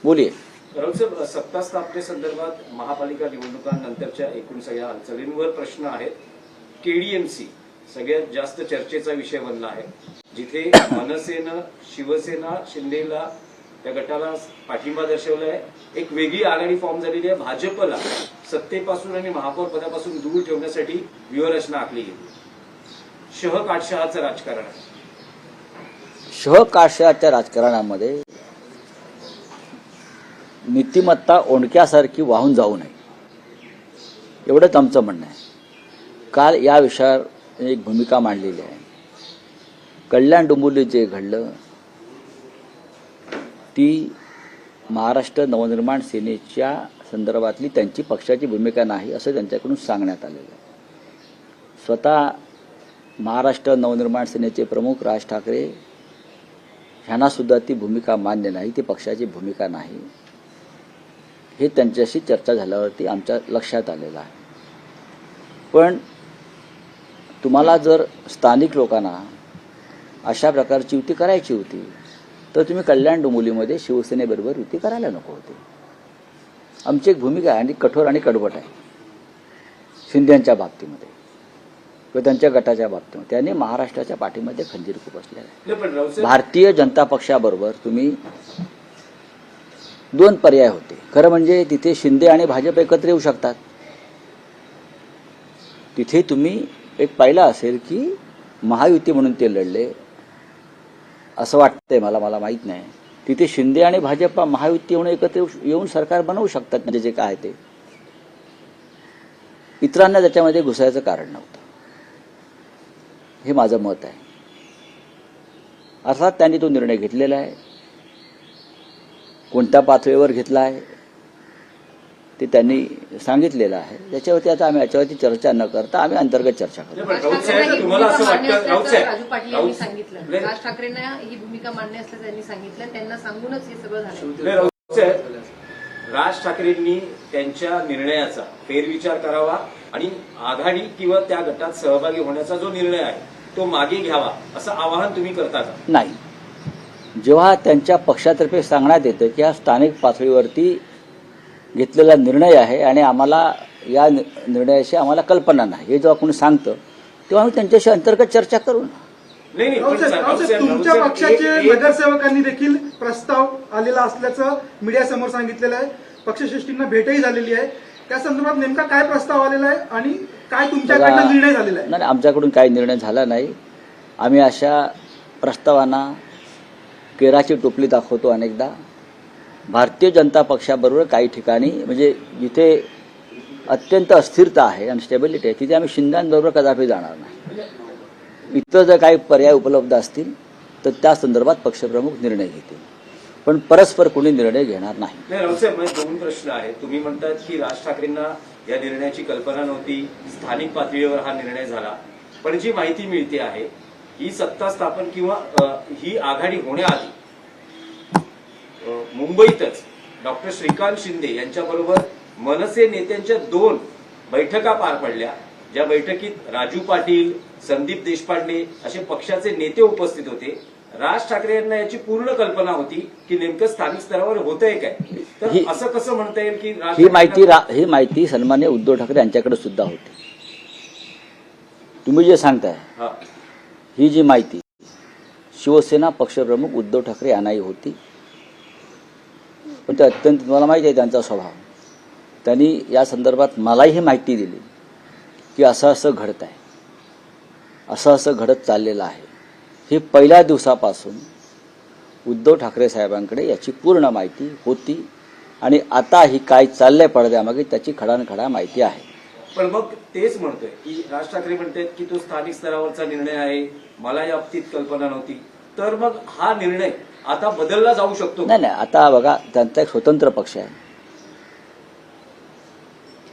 बोलिए. राहुल साहेब, सत्ता स्थापनेसंदर्भात महापालिका निवडणुकांनंतरच्या एकूण सगळ्या हालचालींवर प्रश्न आहेत. केडीएमसी सगळ्यात जास्त चर्चेचा विषय बनला आहे, जिथे मनसेनं शिवसेना शिंदेला त्या गटाला पाठिंबा दर्शवलाय. एक वेगळी आघाडी फॉर्म झालेली आहे. भाजपला सत्तेपासून आणि महापौर पदापासून दूर ठेवण्यासाठी व्यूहरचना आखली गेली. शहकाटशहाचं राजकारण आहे. शहकाशयाच्या राजकारणामध्ये नीतिमत्ता ओंडक्यासारखी वाहून जाऊ नये, एवढंच आमचं म्हणणं आहे. काल या विषयावर एक भूमिका मांडलेली आहे. कल्याण डोंबिवलीत जे घडलं ती महाराष्ट्र नवनिर्माण सेनेच्या संदर्भातली त्यांची पक्षाची भूमिका नाही असं त्यांच्याकडून सांगण्यात आलेलं आहे. स्वतः महाराष्ट्र नवनिर्माण सेनेचे प्रमुख राज ठाकरे ह्यांना सुद्धा ती भूमिका मान्य नाही, ती पक्षाची भूमिका नाही, हे त्यांच्याशी चर्चा झाल्यावरती आमच्या लक्षात आलेलं आहे. पण तुम्हाला जर स्थानिक लोकांना अशा प्रकारची युती करायची होती तर तुम्ही कल्याण डोंबिवलीमध्ये शिवसेनेबरोबर युती करायला नको होती. आमची एक भूमिका आहे आणि कठोर आणि कडवट आहे शिंदेच्या बाबतीमध्ये किंवा त्यांच्या गटाच्या बाबतीमध्ये. त्यांनी महाराष्ट्राच्या पाठीमध्ये खंजीर खुपसलेला आहे. भारतीय जनता पक्षाबरोबर तुम्ही दोन पर्याय होते. खरं म्हणजे तिथे शिंदे आणि भाजप एकत्र येऊ शकतात. तिथे तुम्ही एक पाहिलं असेल की महायुती म्हणून ते लढले असं वाटतंय मला माहीत नाही. तिथे शिंदे आणि भाजप महायुती म्हणून एकत्र येऊन सरकार बनवू शकतात. म्हणजे जे काय ते इतरांना त्याच्यामध्ये घुसायचं कारण नव्हतं, हे माझं मत आहे. अर्थात त्यांनी तो निर्णय घेतलेला आहे. कोणत्या पातळीवर घेतला आहे ते त्यांनी सांगितलेलं आहे. त्याच्यावरती आता आम्ही याच्यावरती चर्चा न करता आम्ही अंतर्गत चर्चा करू. राजू पाटील यांनी सांगितलं, राज ठाकरेंना ही भूमिका मान्य असल्याचं त्यांनी सांगितलं, त्यांना सांगूनच हे सगळं झालं. राज ठाकरेंनी त्यांच्या निर्णयाचा फेरविचार करावा आणि आघाडी किंवा त्या गटात सहभागी होण्याचा जो निर्णय आहे तो मागे घ्यावा असं आवाहन तुम्ही करता का? नाही. जेव्हा त्यांच्या पक्षातर्फे सांगण्यात येतं की हा स्थानिक पातळीवरती घेतलेला निर्णय आहे आणि आम्हाला या निर्णयाची आम्हाला कल्पना नाही, हे जेव्हा कोणी सांगतं तेव्हा आम्ही त्यांच्याशी अंतर्गत चर्चा करू. तुमच्या पक्षाचे नगरसेवकांनी देखील प्रस्ताव आलेला असल्याचं मीडियासमोर सांगितलेलं आहे. पक्षश्रेष्ठींना भेटही झालेली आहे. त्या संदर्भात नेमका काय प्रस्ताव आलेला आहे आणि काय तुमच्याकडनं निर्णय झालेला आहे? नाही, आमच्याकडून काही निर्णय झाला नाही. आम्ही अशा प्रस्तावांना केराची टोपली दाखवतो अनेकदा. भारतीय जनता पक्षाबरोबर काही ठिकाणी म्हणजे जिथे अत्यंत अस्थिरता आहे आणि स्टेबिलिटी आहे तिथे आम्ही शिंद्यांबरोबर कदापि जाणार नाही. इतर जर काही पर्याय उपलब्ध असतील तर त्या संदर्भात पक्षप्रमुख निर्णय घेतील, पण परस्पर कोणी निर्णय घेणार नाही. रावसाहेब, दोन प्रश्न आहेत. तुम्ही म्हणतात की राज ठाकरेंना या निर्णयाची कल्पना नव्हती, स्थानिक पातळीवर हा निर्णय झाला, पण जी माहिती मिळते आहे ही सत्ता स्थापन किंवा ही आघाडी होण्याआधी मुंबईतच डॉक्टर श्रीकांत शिंदे यांच्याबरोबर मनसे नेत्यांच्या 2 बैठका पार पडल्या, ज्या बैठकीत राजू पाटील, संदीप देशपांडे असे पक्षाचे नेते उपस्थित होते. राज ठाकरे यांना याची पूर्ण कल्पना होती की नेमकं स्थानिक स्तरावर होतंय काय, तर असं कसं म्हणता येईल की ही माहिती सन्मान्य उद्धव ठाकरे यांच्याकडे सुद्धा होती. तुम्ही जे सांगताय ही जी माहिती शिवसेना पक्षप्रमुख उद्धव ठाकरे यांनाही होती, पण ते अत्यंत तुम्हाला माहिती आहे त्यांचा स्वभाव. त्यांनी या संदर्भात मलाही ही माहिती दिली की असं असं घडत आहे, असं असं घडत चाललेलं आहे. ही पहिल्या दिवसापासून उद्धव ठाकरे साहेबांकडे याची पूर्ण माहिती होती आणि आता ही काय चाललंय पडद्यामागे त्याची खडानखडा माहिती आहे. पण मग तेच म्हणतोय की राज ठाकरे म्हणतात की तो स्थानिक स्तरावरचा निर्णय आहे, मला या बाबतीत कल्पना नव्हती, तर मग हा निर्णय आता बदलला जाऊ शकतो? नाही, आता बघा, त्यांचा एक स्वतंत्र पक्ष आहे.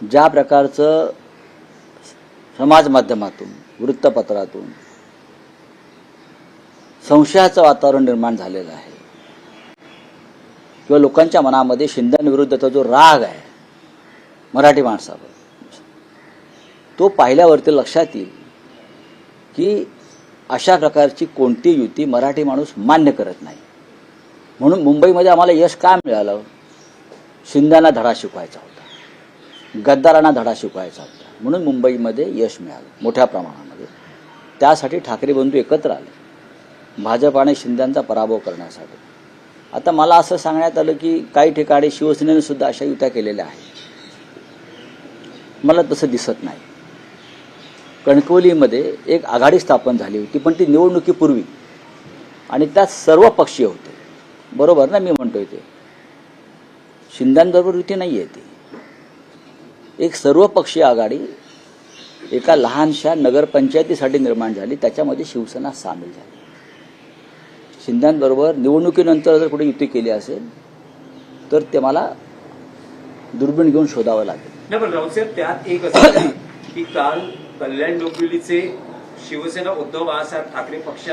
ज्या प्रकारचं समाज माध्यमातून वृत्तपत्रातून संशयाचं वातावरण निर्माण झालेलं आहे किंवा लोकांच्या मनामध्ये शिंदेविरुद्धचा जो राग आहे मराठी माणसावर, तो पाहिल्यावरती लक्षात येईल की अशा प्रकारची कोणती युती मराठी माणूस मान्य करत नाही. म्हणून मुंबईमध्ये आम्हाला यश का मिळालं? शिंद्यांना धडा शिकवायचा होता, गद्दारांना धडा शिकवायचा होता. म्हणून मुंबईमध्ये यश मिळालं मोठ्या प्रमाणामध्ये. त्यासाठी ठाकरे बंधू एकत्र आले भाजप आणि शिंद्यांचा पराभव करण्यासाठी. आता मला असं सांगण्यात आलं की काही ठिकाणी शिवसेनेने सुद्धा अशा युत्या केलेल्या आहेत. मला तसं दिसत नाही. कणकवलीमध्ये एक आघाडी स्थापन झाली होती, पण ती निवडणुकीपूर्वी, आणि त्यात सर्व पक्षीय होते. बरोबर ना मी म्हणतोय ते? शिंद्यांबरोबर युती नाही आहे ती. एक सर्वपक्षीय आघाडी एका लहानशा नगरपंचायतीसाठी निर्माण झाली, त्याच्यामध्ये शिवसेना सामील झाली. शिंद्यांबरोबर निवडणुकीनंतर जर कुठे युती केली असेल तर ते मला दुर्बीण घेऊन शोधावं लागेल. नाही, पण राऊतसाहेब त्यात एक असं आहे की काल कल्याण डोंबिवलीचे शिवसेना उद्धव बाळासाहेब ठाकरे पक्ष